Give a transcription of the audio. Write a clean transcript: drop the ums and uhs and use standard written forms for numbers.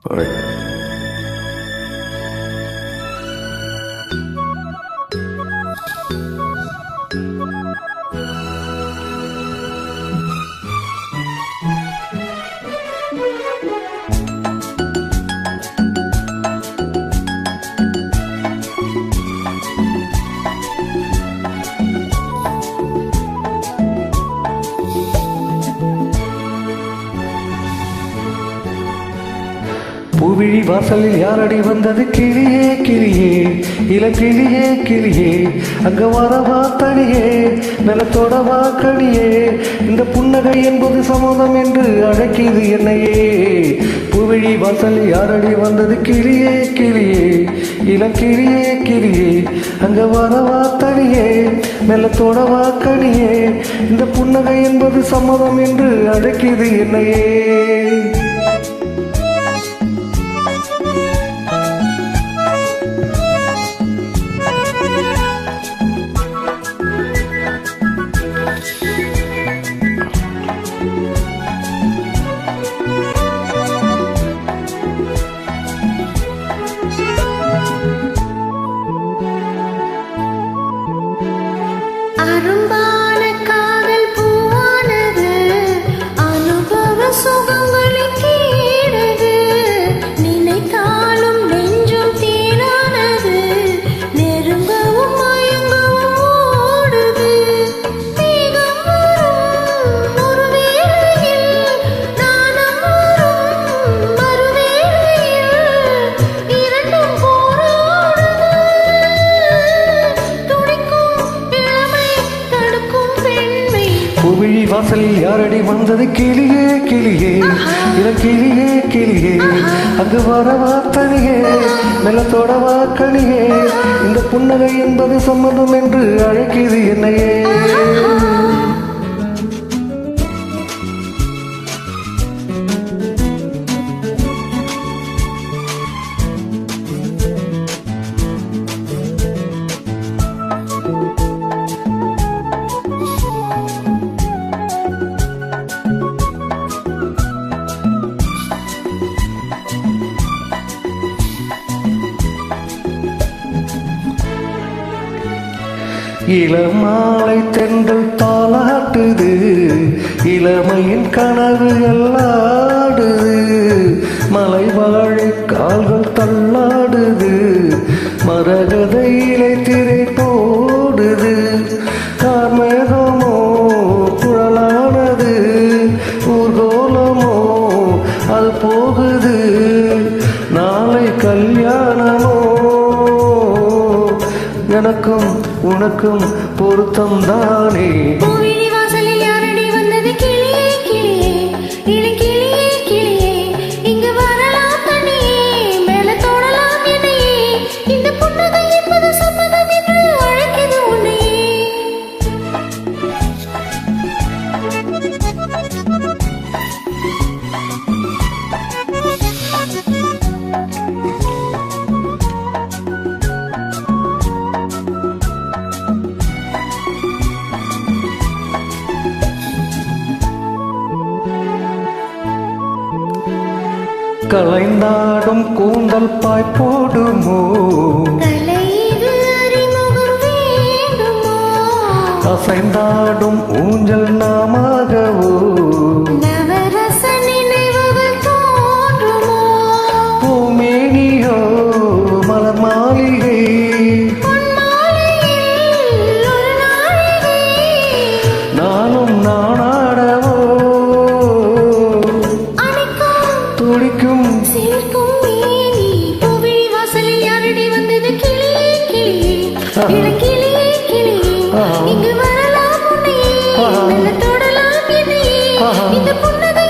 Alright. பூவிழி வாசலில் யாரடி வந்தது கிளியே கிளியே இளக்கிளியே கிளியே அங்க வரவா தனியே நிலத்தோடவா கனியே இந்த புன்னகை என்பது சம்மதம் என்று அழைக்கிது என்னையே பூவிழி வாசலில் யாரடி வந்தது கிளியே கிளியே இளக்கிளியே கிளியே அங்க வரவா தனியே நிலத்தோடவா கனியே இந்த புன்னகை என்பது சம்மதம் என்று அழைக்கிது என்னையே அரும்பான காதல் பூவானது அனுபவ சுகங்களை கேடுது நினைத்தாலும் நெஞ்சும் தேனானது நெருங்கவும் மயங்கவும் ஓடுது மேகம் வரும் ஒரு வேளையில் நாணம் வரும் மறுவேளையில் இரண்டும் போராடுது பூவிழி வாசலில் யாரடி வந்தது கிளியே கிளியே இளக்கிளியே கிளியே அங்கு வரவா தனியே நிலத்தோடவா கனியே இந்த புன்னகை என்பது சம்மதம் என்று அழைக்கிது என்னையே இளமாலை தென்றல் தாளாட்டுது இளமையின் கனவு எல்லாடுது மலை வாழை கால்கள் தள்ளாடுது மரகத இலை திரை போடுது கார்மேகமோ குழலானது ஊர்கோலமோ அது போகுது நாளை கல்யாணமோ எனக்கும் உனக்கும் பொருத்தம் தானே பூவிழி வாசலில் யாரடி வந்தது கிளியே கிளியே இளக்கிளியே கிளியே இங்கு வரலாம் தனியே மேல தோடலாம் என்னையே இந்த புன்னகை என்பது சம்மதம் என்று அழைக்கிது உன்னையே கலைந்தாடும் கூந்தல் பாய் போடுமோ கலைது அறிமுகம் வேண்டுமோ அசைந்தாடும் ஊஞ்சல் நாமாகவோ நவரச நினைவுகள் தோன்றுமோ பூமேனியோ மலர் மாளிகை பொன்மாலையில் ஒரு நாழிகை நானும் நானாடவோ துடிக்கும் சேர்க்கும் மேனி பூவிழி வாசலில் யாரடி வந்தது கிளியே கிளியே இளக்கிளியே கிளியே இங்கு வரலாம் உன்னையே மெல்ல தொடலாம் என்னையே இந்த புன்னகை